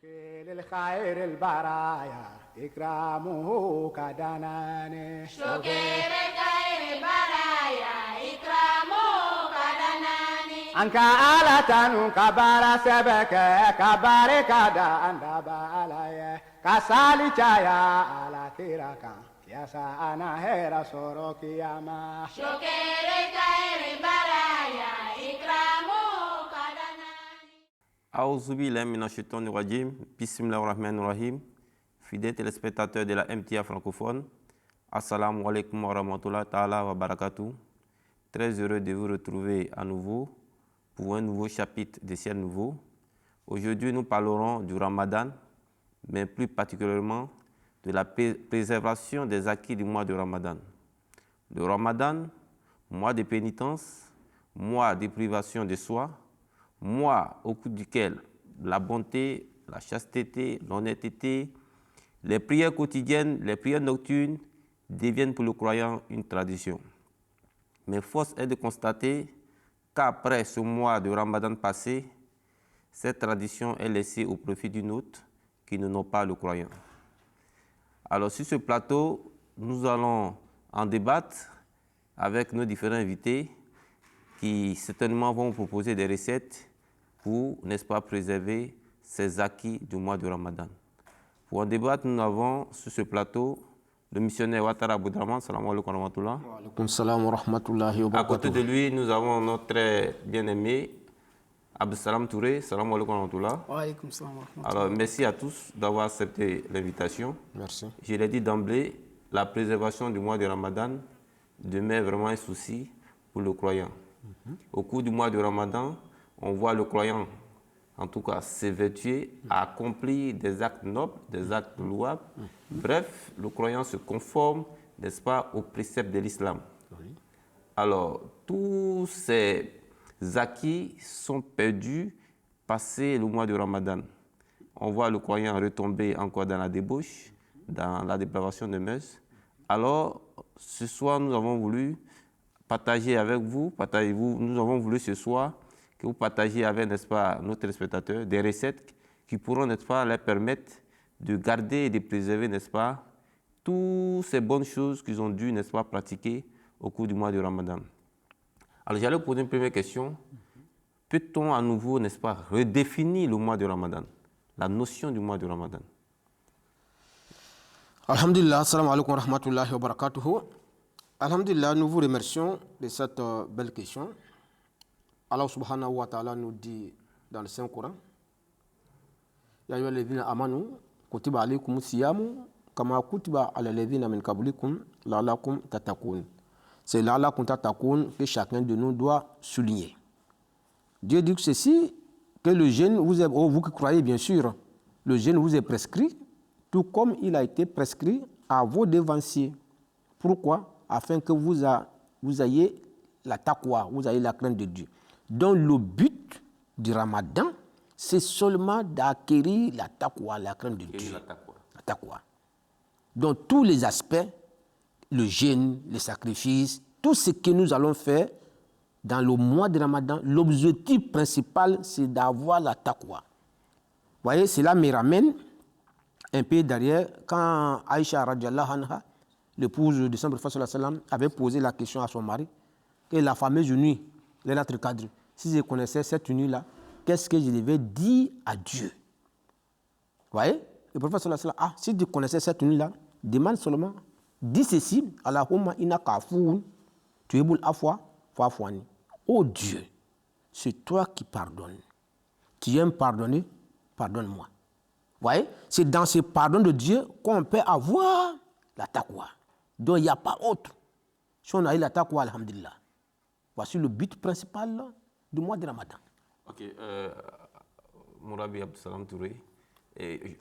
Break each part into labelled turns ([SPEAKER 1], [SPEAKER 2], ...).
[SPEAKER 1] للخير البرايا إكرامه كدناني
[SPEAKER 2] شكر خير البرايا إكرامه كدناني
[SPEAKER 1] أنك آلة كبار سبك كبار كدا أنت بالي كسالي جايا على كيركا يا سانا هيرا سوروك يا ما
[SPEAKER 2] شكر خير البرايا إكرامه
[SPEAKER 3] Aouzu billahi minash shaitani rajim. Bismillahir rahmanir rahim. Fidèles téléspectateurs de la MTA francophone, assalamu alaikum wa rahmatullahi ta'ala wa barakatuh. Très heureux de vous retrouver à nouveau pour un nouveau chapitre de Ciel Nouveau. Aujourd'hui, nous parlerons du Ramadan, mais plus particulièrement de la préservation des acquis du mois de Ramadan. Le Ramadan, mois de pénitence, mois de privation de soi, mois au cours duquel la bonté, la chasteté, l'honnêteté, les prières quotidiennes, les prières nocturnes deviennent pour le croyant une tradition. Mais force est de constater qu'après ce mois de Ramadan passé, cette tradition est laissée au profit d'une autre qui ne n'ont pas le croyant. Alors sur ce plateau, nous allons en débattre avec nos différents invités qui certainement vont proposer des recettes pour, n'est-ce pas, préserver ces acquis du mois de Ramadan. Pour en débattre, nous avons sur ce plateau le missionnaire Ouattara Boudraman. Salam alaikum wa rahmatullah.
[SPEAKER 4] Wa alaikum salam wa rahmatullahi wa
[SPEAKER 3] À côté
[SPEAKER 4] barakatuh.
[SPEAKER 3] de lui, nous avons notre très bien-aimé Abdessalam Touré. Salam alaikum wa rahmatullah.
[SPEAKER 5] Wa alaikum salam wa rahmatullah.
[SPEAKER 3] Alors, merci à tous d'avoir accepté l'invitation.
[SPEAKER 4] Merci.
[SPEAKER 3] Je l'ai dit d'emblée, la préservation du mois de Ramadan demeure vraiment un souci pour le croyant. Au cours du mois de Ramadan, on voit le croyant, en tout cas, s'évertuer à accomplir des actes nobles, des actes louables. Bref, le croyant se conforme, n'est-ce pas, aux préceptes de l'islam. Alors, tous ces acquis sont perdus passé le mois de Ramadan. On voit le croyant retomber encore dans la débauche, dans la dépravation de mœurs. Alors, ce soir, nous avons voulu partager avec vous, nous avons voulu ce soir que vous partagiez avec, n'est-ce pas, nos téléspectateurs des recettes qui pourront, n'est-ce pas, leur permettre de garder et de préserver, n'est-ce pas, toutes ces bonnes choses qu'ils ont dû, n'est-ce pas, pratiquer au cours du mois de Ramadan. Alors, j'allais poser une première question. Peut-on à nouveau, n'est-ce pas, redéfinir le mois de Ramadan, la notion du mois de Ramadan?
[SPEAKER 4] Alhamdulillah, assalamu alaikum wa rahmatullahi wa barakatuh. Alhamdulillah, nous vous remercions de cette belle question. Allah subhanahu wa ta'ala nous dit dans le Saint-Coran, Ya ayyuha alladhina amanu kutiba alaykum siyamu kama kutiba ala alladhina min qablikum la'allakum tattaqun. C'est la'allakum tattaqun que chacun de nous doit souligner. Dieu dit que ceci, que le jeûne vous est, vous qui croyez bien sûr, le jeûne vous est prescrit, tout comme il a été prescrit à vos devanciers. Pourquoi? Afin que vous ayez la taqwa, vous ayez la crainte de Dieu. Donc le but du Ramadan, c'est seulement d'acquérir la taqwa, la crainte de Dieu. La taqwa. Dans tous les aspects, le jeûne, les sacrifices, tout ce que nous allons faire dans le mois de Ramadan, l'objectif principal, c'est d'avoir la taqwa. Vous voyez, cela me ramène un peu derrière, quand Aïcha radiallahu anha, l'épouse de son prophète sallallahu alayhi wa sallam, avait posé la question à son mari, que la fameuse nuit, les lettres cadres, si je connaissais cette nuit-là, qu'est-ce que je devais dire à Dieu? Vous voyez? Le prophète sallallahu alayhi wa sallam, si tu connaissais cette nuit-là, demande seulement, dis ceci, Allahumma inna kafoun, tu es boul afwa, fafouani. Oh Dieu, c'est toi qui pardonnes. Tu aimes pardonner, pardonne-moi. Vous voyez? C'est dans ce pardon de Dieu qu'on peut avoir la taqwa. Donc il n'y a pas autre. Si on a eu la taqwa, alhamdulillah. Voici le but principal du mois de Ramadan.
[SPEAKER 3] Ok, Mourabi Abdessalam Touré,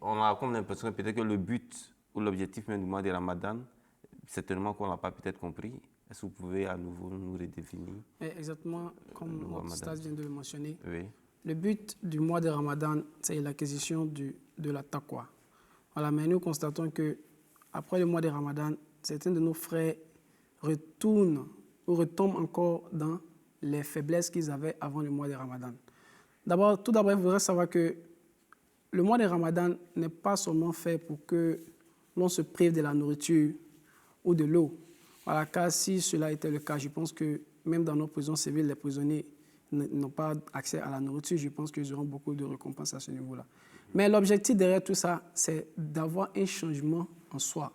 [SPEAKER 3] on a comme l'impression peut-être que le but ou l'objectif même du mois de Ramadan, certainement qu'on n'a pas peut-être compris. Est-ce que vous pouvez à nouveau nous redéfinir?
[SPEAKER 5] Exactement comme notre stage vient de le mentionner.
[SPEAKER 3] Oui.
[SPEAKER 5] Le but du mois de Ramadan, c'est l'acquisition de la taqwa. Voilà, mais nous constatons que après le mois de Ramadan, certains de nos frères retournent ou retombent encore dans les faiblesses qu'ils avaient avant le mois de Ramadan. Tout d'abord, il faudrait savoir que le mois de Ramadan n'est pas seulement fait pour que l'on se prive de la nourriture ou de l'eau. Voilà, car si cela était le cas, je pense que même dans nos prisons civiles, les prisonniers n'ont pas accès à la nourriture. Je pense qu'ils auront beaucoup de récompenses à ce niveau-là. Mais l'objectif derrière tout ça, c'est d'avoir un changement en soi.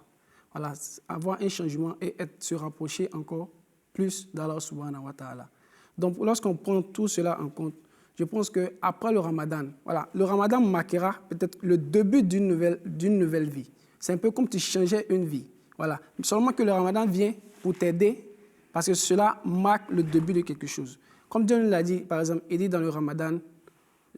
[SPEAKER 5] Voilà, avoir un changement et se rapprocher encore plus d'Allah subhanahu wa ta'ala. Donc, lorsqu'on prend tout cela en compte, je pense qu'après le Ramadan, voilà, le Ramadan marquera peut-être le début d'une nouvelle vie. C'est un peu comme tu changeais une vie. Voilà. Seulement que le Ramadan vient pour t'aider parce que cela marque le début de quelque chose. Comme Dieu nous l'a dit, par exemple, il dit dans le Ramadan,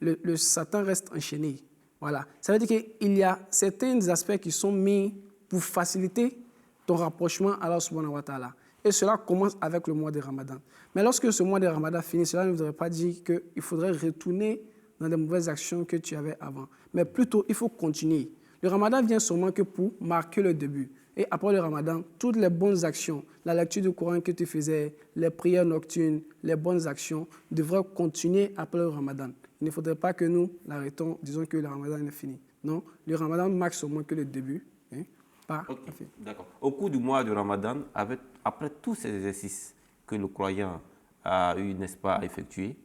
[SPEAKER 5] le Satan reste enchaîné. Voilà. Ça veut dire qu'il y a certains aspects qui sont mis pour faciliter ton rapprochement à Allah subhanahu wa ta'ala. Et cela commence avec le mois de Ramadan. Mais lorsque ce mois de Ramadan finit, cela ne voudrait pas dire qu'il faudrait retourner dans les mauvaises actions que tu avais avant. Mais plutôt, il faut continuer. Le Ramadan vient seulement que pour marquer le début. Et après le Ramadan, toutes les bonnes actions, la lecture du Coran que tu faisais, les prières nocturnes, les bonnes actions devraient continuer après le Ramadan. Il ne faudrait pas que nous l'arrêtons, disons que le Ramadan est fini. Non, le Ramadan marque seulement que le début.
[SPEAKER 3] Okay, d'accord. Au cours du mois de Ramadan, après tous ces exercices que le croyant a eu, n'est-ce pas, à effectuer,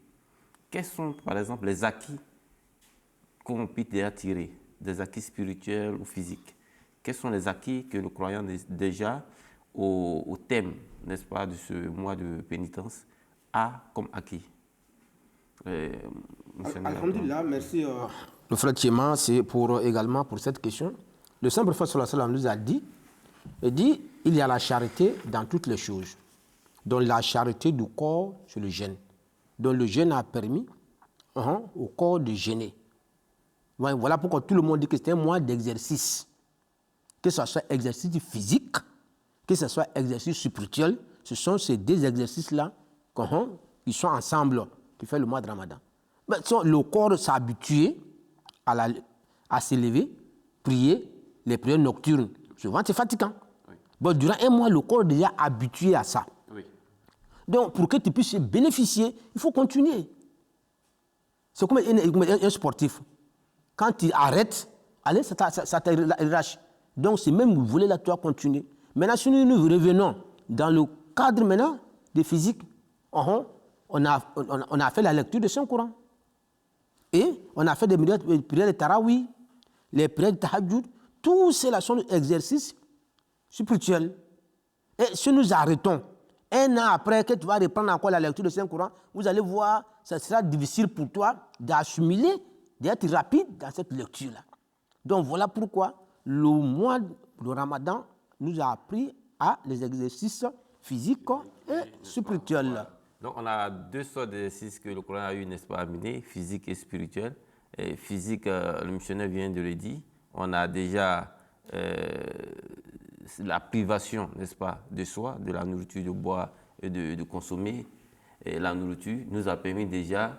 [SPEAKER 3] quels sont, par exemple, les acquis qu'on peut tirer, des acquis spirituels ou physiques? Quels sont les acquis que le croyant déjà, au thème, n'est-ce pas, de ce mois de pénitence, a comme acquis?
[SPEAKER 4] Alhamdulillah, merci. Le frère Tchema, c'est également pour cette question. Le Saint Prophète sallallahu alayhi wa sallam nous a dit, il y a la charité dans toutes les choses. Donc la charité du corps, c'est le jeûne. Donc le jeûne a permis au corps de jeûner. Voilà pourquoi tout le monde dit que c'est un mois d'exercice. Que ce soit exercice physique, que ce soit exercice spirituel, ce sont ces deux exercices-là qui sont ensemble, qui font le mois de Ramadan. Mais, le corps s'est habitué à s'élever, prier, les prières nocturnes. Souvent, c'est fatigant. Oui. Bon, durant un mois, le corps est déjà habitué à ça. Oui. Donc, pour que tu puisses bénéficier, il faut continuer. C'est comme un sportif. Quand tu arrêtes, allez, ça te relâche. Donc, c'est même vous voulez là, tu vas continuer. Maintenant, si nous revenons dans le cadre maintenant de physique, on a fait la lecture de Saint-Coran. Et on a fait des prières de Tarawi, les prières de Tahajjud. Tous ceux-là sont des exercices spirituels. Et si nous arrêtons, un an après que tu vas reprendre encore la lecture de Saint-Coran, vous allez voir, ça sera difficile pour toi d'assimiler, d'être rapide dans cette lecture-là. Donc voilà pourquoi le mois de Ramadan nous a appris à les exercices physiques et spirituels.
[SPEAKER 3] Donc on a deux sortes d'exercices que le Coran a eu, n'est-ce pas, amené, physique et spirituel. Et physique, le missionnaire vient de le dire. On a déjà la privation, n'est-ce pas, de soi, de la nourriture, de boire et de consommer. Et la nourriture nous a permis déjà,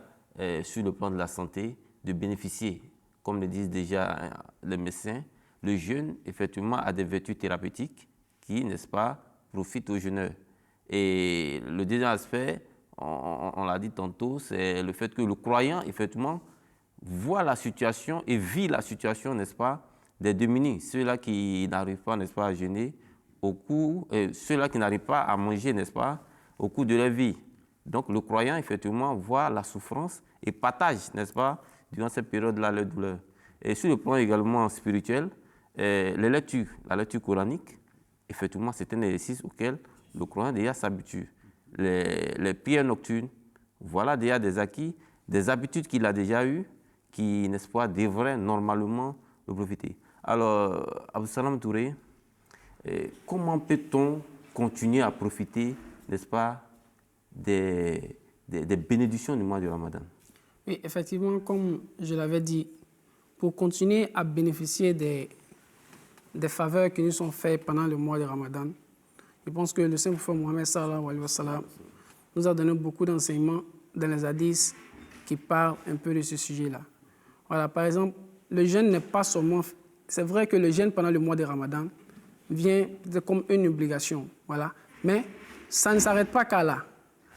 [SPEAKER 3] sur le plan de la santé, de bénéficier, comme le disent déjà les médecins. Le jeûne, effectivement, a des vertus thérapeutiques qui, n'est-ce pas, profitent aux jeûneurs. Et le deuxième aspect, on l'a dit tantôt, c'est le fait que le croyant, effectivement, voit la situation et vit la situation, n'est-ce pas, des démunis, ceux-là qui n'arrivent pas, n'est-ce pas, à jeûner, ceux-là qui n'arrivent pas à manger, n'est-ce pas, au cours de leur vie. Donc le croyant, effectivement, voit la souffrance et partage, n'est-ce pas, durant cette période-là, leur douleur. Et sur le plan également spirituel, la lecture coranique, effectivement, c'est un exercice auquel le croyant déjà s'habitue. Les prières nocturnes, voilà déjà des acquis, des habitudes qu'il a déjà eues, qui, n'est-ce pas, devraient normalement le profiter. Alors, Abdou Salam Touré, comment peut-on continuer à profiter, n'est-ce pas, des bénédictions du mois du Ramadan?
[SPEAKER 5] Oui, effectivement, comme je l'avais dit, pour continuer à bénéficier des faveurs qui nous sont faites pendant le mois de Ramadan, je pense que le Saint-Prophète Mohammed sallallahu alayhi wa sallam nous a donné beaucoup d'enseignements dans les hadiths qui parlent un peu de ce sujet-là. Voilà, par exemple, le jeûne n'est pas seulement... C'est vrai que le jeûne pendant le mois de Ramadan vient comme une obligation, voilà, mais ça ne s'arrête pas qu'à là.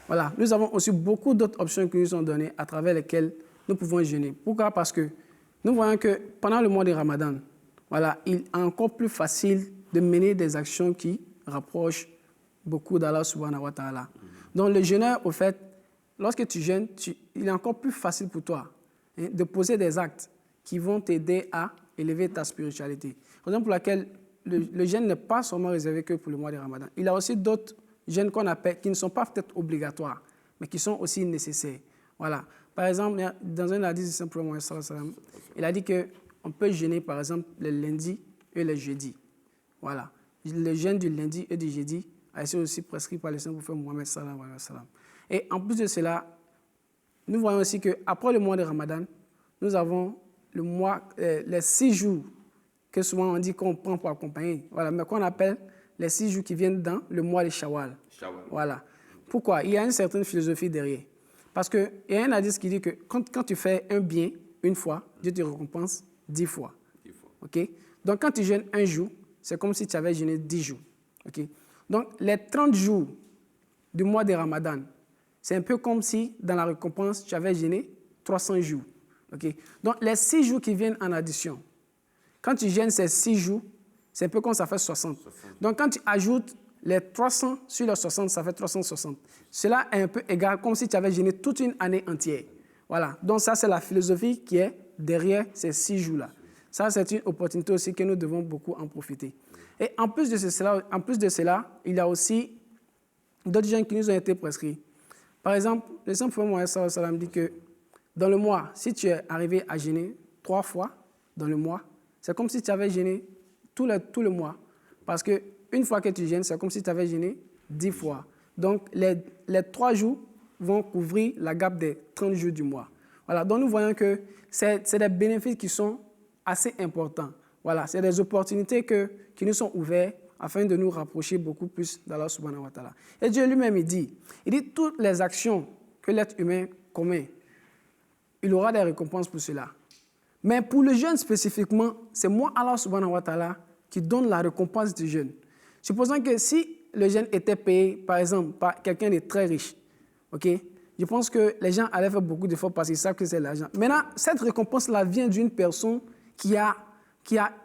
[SPEAKER 5] Voilà, nous avons aussi beaucoup d'autres options qui nous sont données à travers lesquelles nous pouvons jeûner. Pourquoi? Parce que nous voyons que pendant le mois de Ramadan, voilà, il est encore plus facile de mener des actions qui rapprochent beaucoup d'Allah subhanahu wa ta'ala. Donc le jeûneur, au fait, lorsque tu jeûnes, il est encore plus facile pour toi de poser des actes qui vont t'aider à élever ta spiritualité. Raison pour laquelle le jeûne n'est pas seulement réservé que pour le mois de Ramadan. Il y a aussi d'autres jeûnes qu'on appelle, qui ne sont pas peut-être obligatoires, mais qui sont aussi nécessaires. Voilà. Par exemple, dans un hadith du Saint-Prophète Mohammed sallallahu alayhi wa sallam, il a dit qu'on peut jeûner, par exemple, le lundi et le jeudi. Voilà. Le jeûne du lundi et du jeudi a été aussi prescrit par le Saint-Prophète Mohammed sallallahu alayhi wa sallam. Et en plus de cela, nous voyons aussi qu'après le mois de Ramadan, nous avons le mois, les 6 jours que souvent on dit qu'on prend pour accompagner, voilà, mais qu'on appelle les 6 jours qui viennent dans le mois de Shawwal. Voilà. Pourquoi? Il y a une certaine philosophie derrière. Parce qu'il y a un hadith qui dit que quand tu fais un bien une fois, Dieu te récompense 10 fois. Okay? Donc quand tu jeûnes un jour, c'est comme si tu avais jeûné 10 jours. Okay? Donc les 30 jours du mois de Ramadan, c'est un peu comme si dans la récompense, tu avais jeûné 300 jours. Okay? Donc les 6 jours qui viennent en addition, quand tu jeûnes ces 6 jours, c'est un peu comme ça fait 60. Donc quand tu ajoutes les 300 sur les 60, ça fait 360. Cela est un peu égal, comme si tu avais jeûné toute une année entière. Voilà. Donc ça, c'est la philosophie qui est derrière ces 6 jours-là. Ça, c'est une opportunité aussi que nous devons beaucoup en profiter. Et en plus de cela, il y a aussi d'autres jeûnes qui nous ont été prescrits. Par exemple, le Saint-Prophète Mohammed sallallahu alayhi wa sallam dit que dans le mois, si tu es arrivé à jeûner 3 fois dans le mois, c'est comme si tu avais jeûné tout le mois. Parce qu'une fois que tu jeûnes, c'est comme si tu avais jeûné 10 fois. Donc, les 3 jours vont couvrir la gape des 30 jours du mois. Voilà. Donc, nous voyons que c'est des bénéfices qui sont assez importants. Voilà. C'est des opportunités qui nous sont ouvertes afin de nous rapprocher beaucoup plus d'Allah subhanahu wa ta'ala. Et Dieu lui-même, il dit toutes les actions que l'être humain commet, il aura des récompenses pour cela. Mais pour le jeûne spécifiquement, c'est moi, Allah subhanahu wa ta'ala, qui donne la récompense du jeûne. Supposons que si le jeûne était payé, par exemple, par quelqu'un de très riche, okay, je pense que les gens allaient faire beaucoup d'efforts parce qu'ils savent que c'est l'argent. Maintenant, cette récompense-là vient d'une personne qui a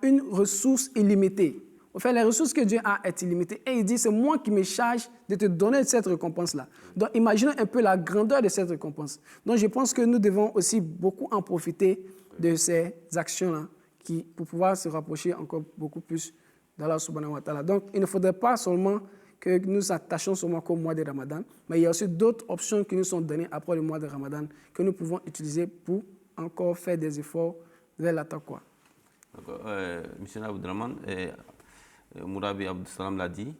[SPEAKER 5] une ressource illimitée. En fait, les ressources que Dieu a est illimitée. Et il dit, c'est moi qui me charge de te donner cette récompense-là. Donc, imaginez un peu la grandeur de cette récompense. Donc, je pense que nous devons aussi beaucoup en profiter de ces actions-là pour pouvoir se rapprocher encore beaucoup plus d'Allah subhanahu wa ta'ala. Donc, il ne faudrait pas seulement que nous attachions seulement qu'au mois de Ramadan, mais il y a aussi d'autres options qui nous sont données après le mois de Ramadan que nous pouvons utiliser pour encore faire des efforts vers la taqwa.
[SPEAKER 3] Monsieur Abdelrahman, Mourabi Abdussalam l'a dit,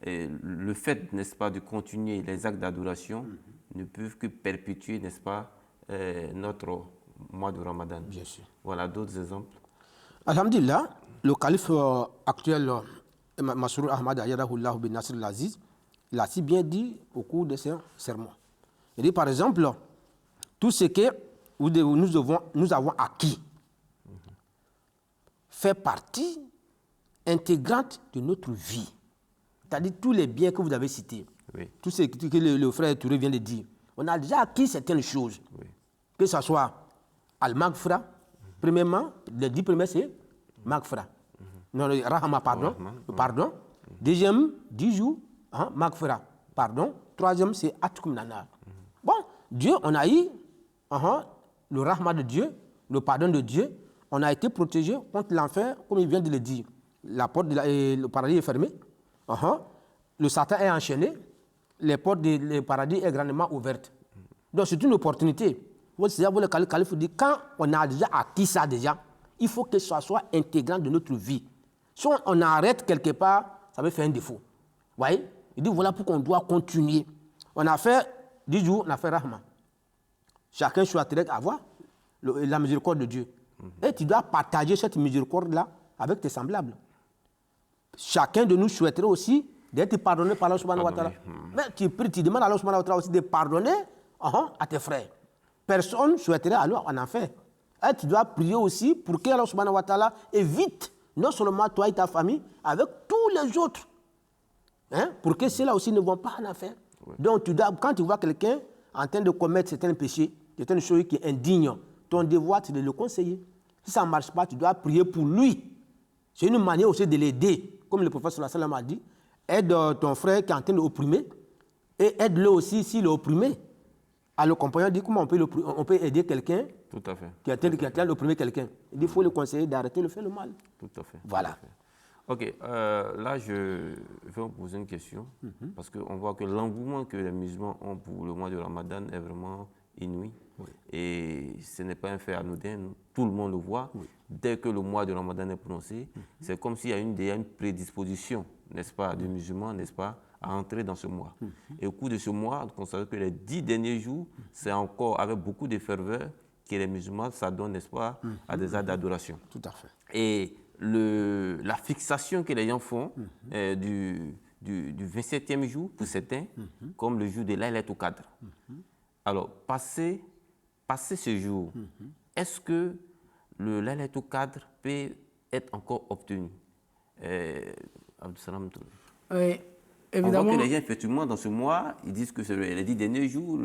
[SPEAKER 3] le fait, n'est-ce pas, de continuer les actes d'adoration ne peuvent que perpétuer, n'est-ce pas, notre mois de Ramadan.
[SPEAKER 4] Bien sûr.
[SPEAKER 3] Voilà d'autres exemples.
[SPEAKER 4] Alhamdulillah, le calife actuel, Masrour Ahmad Ayadahullah bin Nasr al-Aziz, il a si bien dit au cours de ses sermons. Il dit par exemple, tout ce que nous avons acquis fait partie intégrante de notre vie. C'est-à-dire tous les biens que vous avez cités, oui. Tout ce que le frère Touré vient de dire. On a déjà acquis certaines choses. Oui. Que ce soit Al-Maghfra, premièrement, les 10 premiers c'est Maghfra. Non, Rahama, pardon. Deuxième, 10 jours, Maghfra, pardon. Troisième, c'est Atkum Nanar. Bon, Dieu, on a eu le Rahma de Dieu, le pardon de Dieu. On a été protégé contre l'enfer, comme il vient de le dire. La porte le paradis est fermée. Le Satan est enchaîné. Les portes du paradis sont grandement ouvertes. Donc, c'est une opportunité. Le calife dit, quand on a déjà acquis ça déjà, il faut que ça soit intégrant de notre vie. Si on arrête quelque part, ça va faire un défaut. Vous voyez? Il dit, voilà pourquoi on doit continuer. On a fait 10 jours, on a fait Rahma. Chacun souhaiterait avoir la miséricorde de Dieu. Et tu dois partager cette miséricorde-là avec tes semblables. Chacun de nous souhaiterait aussi d'être pardonné par Allah subhanahu wa ta'ala. Mais tu demandes à Allah subhanahu wa ta'ala aussi de pardonner à tes frères. Personne ne souhaiterait aller en enfer. Et tu dois prier aussi pour que Allah subhanahu wa ta'ala évite non seulement toi et ta famille, avec tous les autres. Pour que ceux-là aussi ne vont pas en enfer. Oui. Donc quand tu vois quelqu'un en train de commettre certains péchés, certaines choses qui sont indignes, ton devoir c'est de le conseiller. Si ça ne marche pas, tu dois prier pour lui. C'est une manière aussi de l'aider. Comme le prophète sallallahu alayhi wa sallam a dit, aide ton frère qui est en train d'opprimer et aide-le aussi s'il est opprimé. Alors le compagnon dit comment on peut aider quelqu'un
[SPEAKER 3] Tout à fait.
[SPEAKER 4] qui est en train d'opprimer quelqu'un. Il dit il faut le conseiller d'arrêter de faire le mal.
[SPEAKER 3] Tout à fait.
[SPEAKER 4] Voilà.
[SPEAKER 3] Tout à fait. Ok, là je vais vous poser une question, parce qu'on voit que l'engouement que les musulmans ont pour le mois de Ramadan est vraiment inouï. Oui. Et ce n'est pas un fait anodin, tout le monde le voit. Oui. Dès que le mois de Ramadan est prononcé, c'est comme s'il y a une prédisposition, n'est-ce pas, des musulmans, n'est-ce pas, à entrer dans ce mois. Et au cours de ce mois, on constate que les 10 derniers jours, c'est encore avec beaucoup de ferveur que les musulmans s'adonnent, n'est-ce pas, à des actes d'adoration.
[SPEAKER 4] Tout à fait.
[SPEAKER 3] Et la fixation que les gens font du 27e jour, pour certains, comme le jour de Laylatul Qadr. Alors, passer ce jour, est-ce que le Laylatul Qadr peut être encore obtenu? Abdussalam.
[SPEAKER 5] Oui, évidemment.
[SPEAKER 3] On voit que les gens, effectivement, dans ce mois, ils disent que c'est les 10 derniers jours,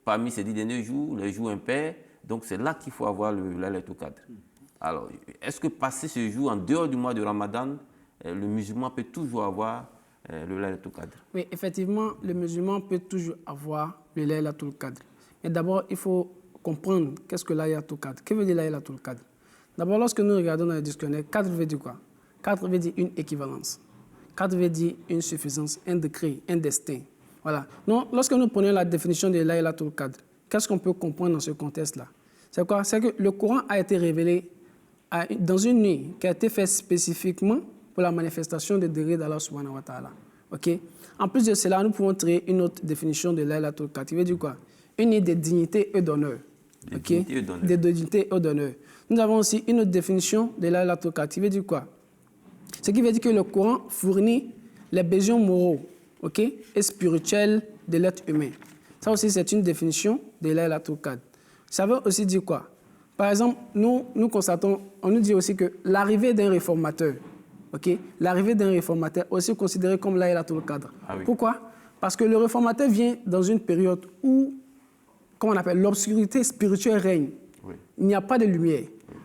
[SPEAKER 3] parmi ces 10 derniers jours, les jours impairs, donc c'est là qu'il faut avoir le Laylatul Qadr. Alors, est-ce que passer ce jour en dehors du mois de Ramadan, le musulman peut toujours avoir le Laylatul Qadr?
[SPEAKER 5] Oui, effectivement, le musulman peut toujours avoir le Laylatul Qadr. Mais d'abord, il faut comprendre qu'est-ce que Laylatul Qadr. Que veut dire Laylatul Qadr? D'abord, lorsque nous regardons dans le dictionnaire, Qadr veut dire quoi? Qadr veut dire une équivalence. Qadr veut dire une suffisance, un décret, un destin. Voilà. Donc, lorsque nous prenons la définition de Laylatul Qadr, qu'est-ce qu'on peut comprendre dans ce contexte-là? C'est quoi? C'est que le Coran a été révélé dans une nuit qui a été faite spécifiquement pour la manifestation des degrés d'Allah subhanahu wa ta'ala. Okay? En plus de cela, nous pouvons tirer une autre définition de Laylatul Qadr. Il veut dire quoi? Une nuit de dignité et d'honneur. Okay? De dignité et d'honneur. Nous avons aussi une autre définition de Laylatul Qadr. Il veut dire quoi? Ce qui veut dire que le Coran fournit les besoins moraux, okay, et spirituels de l'être humain. Ça aussi, c'est une définition de Laylatul Qadr. Ça veut aussi dire quoi? Par exemple, nous constatons, on nous dit aussi que l'arrivée d'un réformateur, okay, l'arrivée d'un réformateur est aussi considérée comme Laylatul Qadr. Ah oui. Pourquoi? Parce que le réformateur vient dans une période où, comment on appelle, l'obscurité spirituelle règne. Oui. Il n'y a pas de lumière.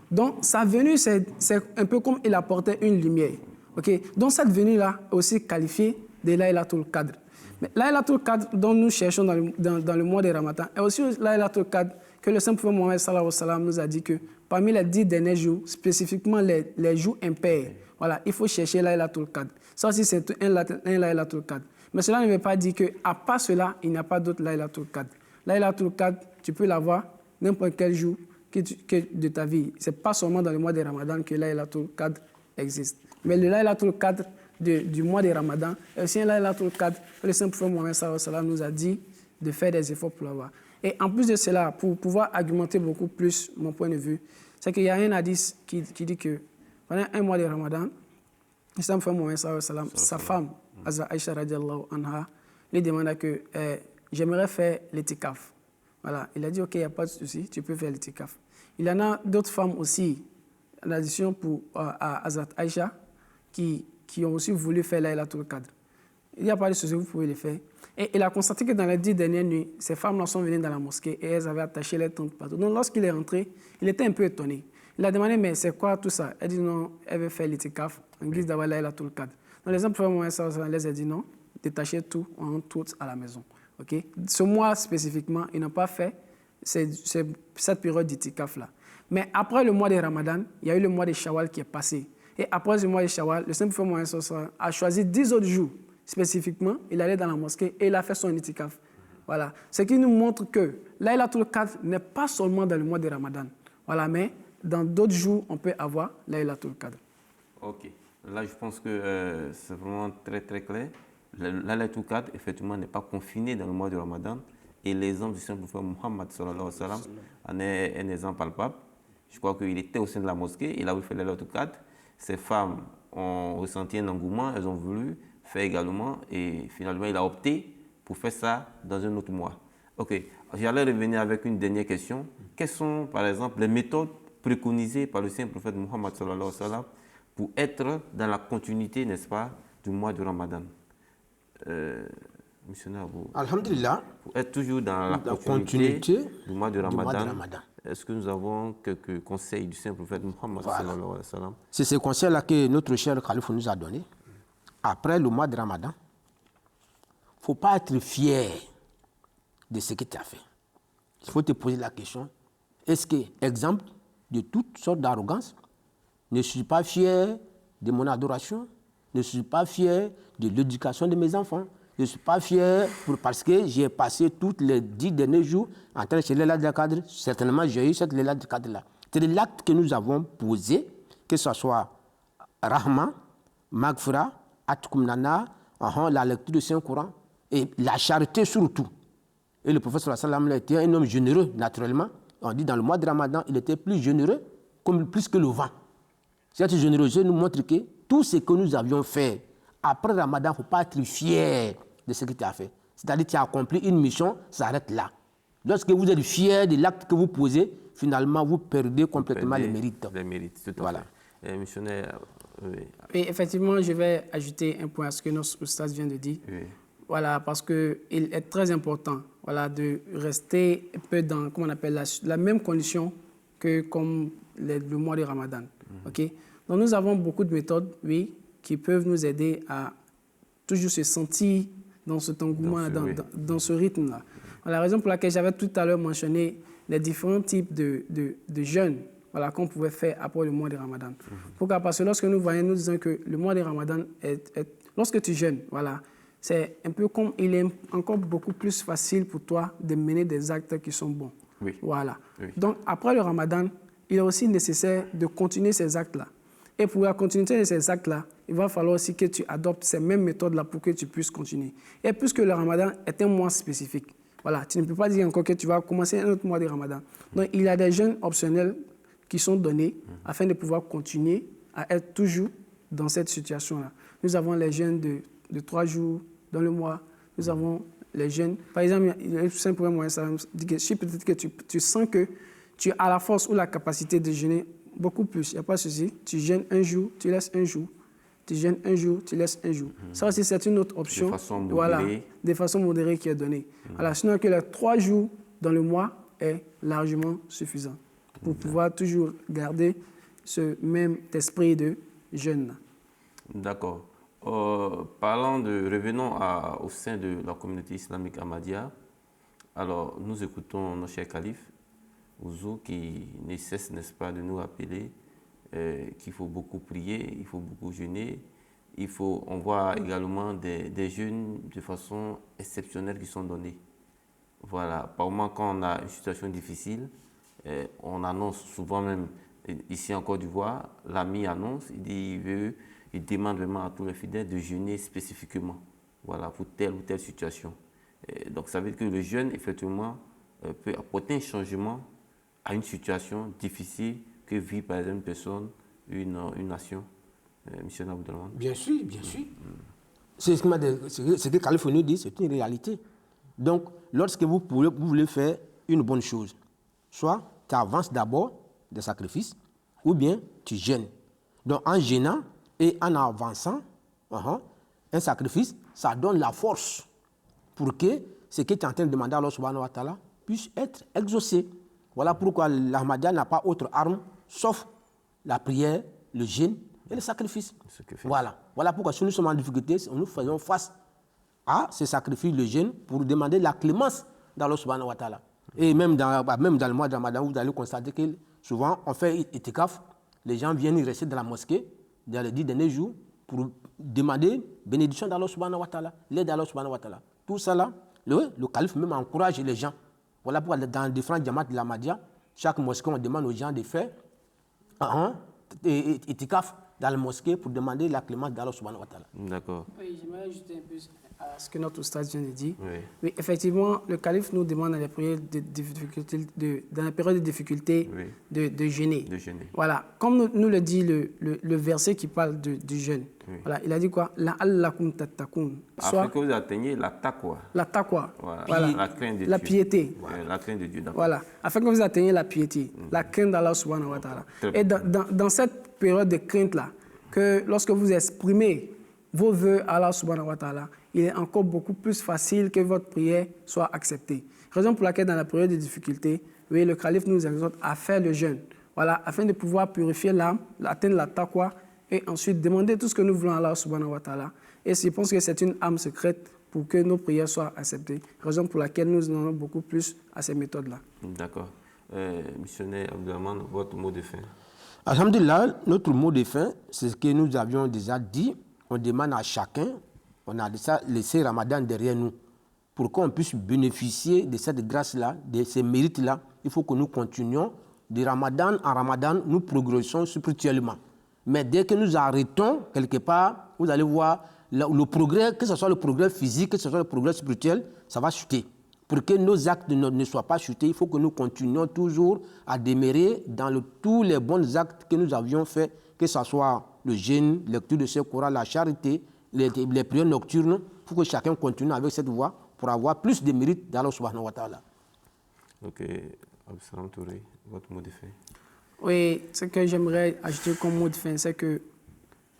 [SPEAKER 5] Donc, sa venue, c'est un peu comme il apportait une lumière. Okay? Donc, cette venue-là est aussi qualifiée de Laylatul Qadr. Mais Laylatul Qadr dont nous cherchons dans le mois de Ramadan est aussi Laylatul Qadr que le Saint-Prophète Mohammed sallallahu alayhi wa sallam nous a dit que parmi les 10 derniers jours, spécifiquement les jours impairs, voilà, il faut chercher Laylatul Qadr. Ça aussi, c'est un Laylatul Qadr. Mais cela ne veut pas dire qu'à part cela, il n'y a pas d'autre Laylatul Qadr. Laylatul Qadr, tu peux l'avoir n'importe quel jour de ta vie. Ce n'est pas seulement dans le mois de Ramadan que Laylatul Qadr existe. Mais le Laylatul Qadr du mois de Ramadan est aussi un Laylatul Qadr que le Saint-Prophète Mohammed sallallahu alayhi wa sallam nous a dit de faire des efforts pour l'avoir. Et en plus de cela, pour pouvoir argumenter beaucoup plus mon point de vue, c'est qu'il y a un hadith qui dit que pendant un mois de Ramadan, le Saint-Prophète Mohammed sallallahu alayhi wa sallam, sa femme, Hazrat Aïcha radiallahu anha, lui demanda que j'aimerais faire l'itikaf. Voilà, il a dit ok, il n'y a pas de souci, tu peux faire l'itikaf. Il y en a d'autres femmes aussi, en addition à Hazrat Aïcha, qui ont aussi voulu faire Laylatul Qadr. Il n'y a pas de souci, vous pouvez le faire. Et il a constaté que dans les 10 dernières nuits, ces femmes-là sont venues dans la mosquée et elles avaient attaché les tentes partout. Donc lorsqu'il est rentré, il était un peu étonné. Il a demandé, mais c'est quoi tout ça? Elle dit non, elle veut faire l'itikaf en guise d'avoir Laylatul Qadr. Donc les hommes les a dit non, détachez tout, on rentre toutes à la maison. Okay? Ce mois spécifiquement, ils n'ont pas fait cette période d'itikaf-là. Mais après le mois de Ramadan, il y a eu le mois de Shawwal qui est passé. Et après le mois de Shawwal, le Saint-Prophète Mohammed a choisi 10 autres jours. Spécifiquement, il allait dans la mosquée et il a fait son itikaf. Voilà. Ce qui nous montre que Laylatul Qadr n'est pas seulement dans le mois de Ramadan. Voilà, mais dans d'autres jours, on peut avoir Laylatul Qadr.
[SPEAKER 3] Ok. Là, je pense que c'est vraiment très, très clair. Laylatul Qadr, effectivement, n'est pas confiné dans le mois de Ramadan. Et l'exemple du Saint-Prophète Mohammed sallallahu alayhi wa sallam en est un exemple palpable. Je crois qu'il était au sein de la mosquée, il a voulu faire Laylatul Qadr. Ces femmes ont ressenti un engouement, elles ont voulu faire également, et finalement, il a opté pour faire ça dans un autre mois. Ok, j'allais revenir avec une dernière question. Quelles sont, par exemple, les méthodes préconisées par le Saint-Prophète Mohammed sallallahu alayhi wa sallam pour être dans la continuité, n'est-ce pas, du mois de Ramadan? Missionnaire, vous...
[SPEAKER 4] Alhamdulillah.
[SPEAKER 3] Pour être toujours dans la continuité du mois de Ramadan. est-ce que nous avons quelques conseils du Saint-Prophète Mohammed sallallahu alayhi wa sallam?
[SPEAKER 4] C'est ce conseil-là que notre cher calife nous a donné. Après le mois de Ramadan, il ne faut pas être fier de ce que tu as fait. Il faut te poser la question, est-ce que, exemple de toutes sortes d'arrogance, ne suis pas fier de mon adoration, ne suis pas fier de l'éducation de mes enfants, je ne suis pas fier parce que j'ai passé tous les 10 derniers jours en train de chercher l'Aïd al-Qadr. Certainement, j'ai eu cette Aïd al-Qadr-là. C'est l'acte que nous avons posé, que ce soit Rahman, Maghfira, Atkum Nana, la lecture du Saint-Coran et la charité surtout. Et le prophète sallallahu alayhi wa sallam était un homme généreux, naturellement. On dit dans le mois de Ramadan, il était plus généreux, comme plus que le vent. Cette générosité nous montre que tout ce que nous avions fait après Ramadan, il ne faut pas être fier de ce que tu as fait. C'est-à-dire que tu as accompli une mission, ça s'arrête là. Lorsque vous êtes fier de l'acte que vous posez, finalement, vous perdez complètement les mérites.
[SPEAKER 3] Les mérites, tout à
[SPEAKER 4] voilà.
[SPEAKER 3] fait. Missionnaire, oui.
[SPEAKER 5] Et effectivement, je vais ajouter un point à ce que notre ustad vient de dire.
[SPEAKER 3] Oui.
[SPEAKER 5] Voilà, parce qu'il est très important, voilà, de rester un peu dans, comment on appelle, la même condition que comme le mois de Ramadan. Okay? Donc nous avons beaucoup de méthodes, oui, qui peuvent nous aider à toujours se sentir dans cet engouement, dans ce rythme-là. La raison pour laquelle j'avais tout à l'heure mentionné les différents types de jeûnes, voilà, qu'on pouvait faire après le mois de Ramadan. Pourquoi? Parce que lorsque nous voyons, nous disons que le mois de Ramadan lorsque tu jeûnes, voilà, c'est un peu comme il est encore beaucoup plus facile pour toi de mener des actes qui sont bons.
[SPEAKER 3] Oui.
[SPEAKER 5] Voilà.
[SPEAKER 3] Oui.
[SPEAKER 5] Donc, après le Ramadan, il est aussi nécessaire de continuer ces actes-là. Et pour la continuité de ces actes-là, il va falloir aussi que tu adoptes ces mêmes méthodes-là pour que tu puisses continuer. Et puisque le Ramadan est un mois spécifique, voilà, tu ne peux pas dire encore que tu vas commencer un autre mois de Ramadan. Donc, il y a des jeûnes optionnels qui sont donnés afin de pouvoir continuer à être toujours dans cette situation-là. Nous avons les jeûnes de 3 jours dans le mois. Nous avons les jeûnes. Par exemple, le simple moyen, ça dit que si peut-être que tu sens que tu as la force ou la capacité de jeûner beaucoup plus, il n'y a pas de souci. Tu jeûnes un jour, tu laisses un jour. Tu jeûnes un jour, tu laisses un jour. Ça aussi, c'est une autre option.
[SPEAKER 3] De façon modérée.
[SPEAKER 5] Voilà, de façon modérée qui est donnée. Alors, sinon que les 3 jours dans le mois est largement suffisant pour pouvoir toujours garder ce même esprit de jeûne.
[SPEAKER 3] D'accord. Revenons au sein de la communauté islamique Ahmadiyya. Alors, nous écoutons notre cher calife, Ouzou, qui ne cesse, n'est-ce pas, de nous rappeler qu'il faut beaucoup prier, il faut beaucoup jeûner. On voit également des jeûnes de façon exceptionnelle qui sont donnés. Voilà, par moment, quand on a une situation difficile, on annonce souvent même, ici en Côte d'Ivoire, l'ami annonce, il demande vraiment à tous les fidèles de jeûner spécifiquement, voilà, pour telle ou telle situation. Donc ça veut dire que le jeûne, effectivement, peut apporter un changement à une situation difficile que vit par exemple une personne, une nation. Monsieur Abdelman.
[SPEAKER 4] Bien sûr, bien sûr. C'est ce que Khalif nous dit, c'est une réalité. Donc, lorsque vous voulez faire une bonne chose, soit tu avances d'abord des sacrifices, ou bien tu jeûnes. Donc, en jeûnant et en avançant, un sacrifice, ça donne la force pour que ce que tu es en train de demander à Allah subhanahu wa ta'ala puisse être exaucé. Voilà pourquoi l'Ahmadiyya n'a pas autre arme, sauf la prière, le jeûne et le sacrifice. Voilà pourquoi si nous sommes en difficulté, nous faisons face à ce sacrifice, le jeûne, pour demander la clémence d'Allah subhanahu wa ta'ala. Et même dans le mois de Ramadan, vous allez constater que souvent on fait itikaf, les gens viennent y rester dans la mosquée dans les 10 derniers jours pour demander bénédiction d'Allah subhanahu wa ta'ala, l'aide d'Allah subhanahu wa ta'ala. Tout ça là, le calife même encourage les gens. Voilà pourquoi dans différents djamats de l'Ahmadiyya, chaque mosquée, on demande aux gens de faire itikaf dans la mosquée pour demander la clémence d'Allah subhanahu wa ta'ala.
[SPEAKER 3] D'accord.
[SPEAKER 5] Oui, j'aimerais ajouter un peu à ce que notre ustad vient de dire.
[SPEAKER 3] Oui.
[SPEAKER 5] Oui, effectivement, le calife nous demande dans les périodes de difficulté
[SPEAKER 3] Oui.
[SPEAKER 5] de jeûner.
[SPEAKER 3] De jeûner.
[SPEAKER 5] Voilà, comme nous le dit le verset qui parle du jeûne.
[SPEAKER 3] Oui.
[SPEAKER 5] Voilà, il a dit quoi? La'allakum tattaqun.
[SPEAKER 3] Afin que vous atteigniez la taqwa.
[SPEAKER 5] La taqwa.
[SPEAKER 3] Voilà. La crainte de
[SPEAKER 5] La
[SPEAKER 3] Dieu.
[SPEAKER 5] piété.
[SPEAKER 3] La crainte de Dieu, d'accord.
[SPEAKER 5] Voilà, afin que vous atteigniez la piété, la crainte d'Allah subhanahu wa ta'ala. Et dans cette période de crainte-là, que lorsque vous exprimez vos vœux à Allah subhanahu wa ta'ala, il est encore beaucoup plus facile que votre prière soit acceptée. Raison pour laquelle dans la période de difficulté, Oui, le calife nous exhorte à faire le jeûne, voilà, afin de pouvoir purifier l'âme, atteindre la taqwa et ensuite demander tout ce que nous voulons à Allah subhanahu wa ta'ala. Et je pense que c'est une âme secrète pour que nos prières soient acceptées, raison pour laquelle nous en avons beaucoup plus à ces méthodes-là.
[SPEAKER 3] D'accord. Missionnaire Abdelrahman, votre mot de fin.
[SPEAKER 4] Alhamdulillah, notre mot de fin, c'est ce que nous avions déjà dit. On demande à chacun, on a déjà laissé Ramadan derrière nous. Pour qu'on puisse bénéficier de cette grâce-là, de ces mérites-là, il faut que nous continuions. De Ramadan en Ramadan, nous progressons spirituellement. Mais dès que nous arrêtons, quelque part, vous allez voir, le progrès, que ce soit le progrès physique, que ce soit le progrès spirituel, ça va chuter. Pour que nos actes ne soient pas chutés, il faut que nous continuions toujours à demeurer dans tous les bons actes que nous avions faits, que ce soit le jeûne, lecture de ce Coran, la charité, les prières nocturnes. Il faut que chacun continue avec cette voie pour avoir plus de mérite d'Allah subhanahu wa ta'ala.
[SPEAKER 3] Ok, Absalom Touré, votre mot de fin.
[SPEAKER 5] Oui, ce que j'aimerais ajouter comme mot de fin, c'est que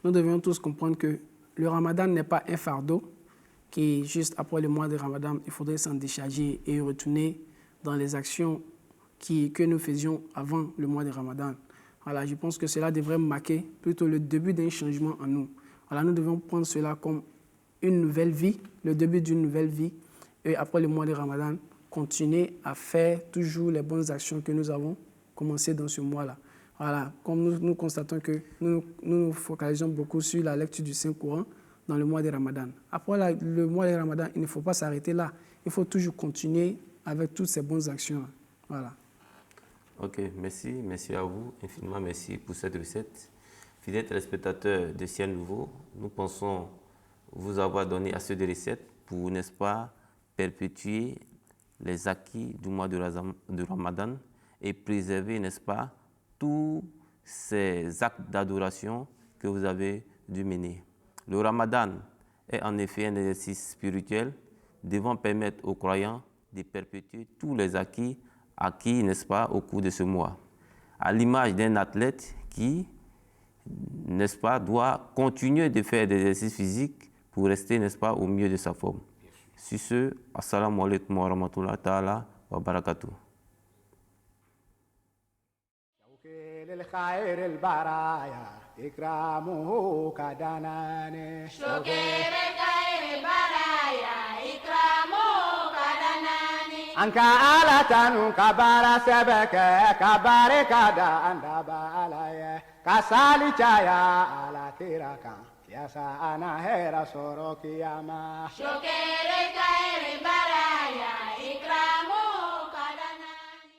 [SPEAKER 5] nous devons tous comprendre que le Ramadan n'est pas un fardeau, qui juste après le mois de Ramadan, il faudrait s'en décharger et retourner dans les actions que nous faisions avant le mois de Ramadan. Voilà, je pense que cela devrait marquer plutôt le début d'un changement en nous. Voilà, nous devons prendre cela comme une nouvelle vie, le début d'une nouvelle vie. Et après le mois de Ramadan, continuer à faire toujours les bonnes actions que nous avons commencées dans ce mois-là. Voilà, comme nous constatons que nous focalisons beaucoup sur la lecture du Saint-Coran dans le mois de Ramadan. Après le mois de Ramadan, il ne faut pas s'arrêter là. Il faut toujours continuer avec toutes ces bonnes actions. Voilà.
[SPEAKER 3] Ok, merci à vous, infiniment merci pour cette recette. Fidèles téléspectateurs de Ciel Nouveau, nous pensons vous avoir donné assez de recettes pour, n'est-ce pas, perpétuer les acquis du mois de Ramadan et préserver, n'est-ce pas, tous ces actes d'adoration que vous avez dû mener. Le Ramadan est en effet un exercice spirituel devant permettre aux croyants de perpétuer tous les acquis, n'est-ce pas, au cours de ce mois. À l'image d'un athlète qui, n'est-ce pas, doit continuer de faire des exercices physiques pour rester, n'est-ce pas, au mieux de sa forme. Sur ce, assalamu alaikum wa rahmatullahi ta'ala wa barakatuh.
[SPEAKER 1] للخير البرايا إكرامه كدناني
[SPEAKER 2] شكر خير البرايا إكرامه كدناني
[SPEAKER 1] أنك آلة كبار سبك كبار كدا أندب علي كسالي جايا على تيركا يا سانا هيرا سوروكي يا ما
[SPEAKER 2] شكر خير البرايا إكرامه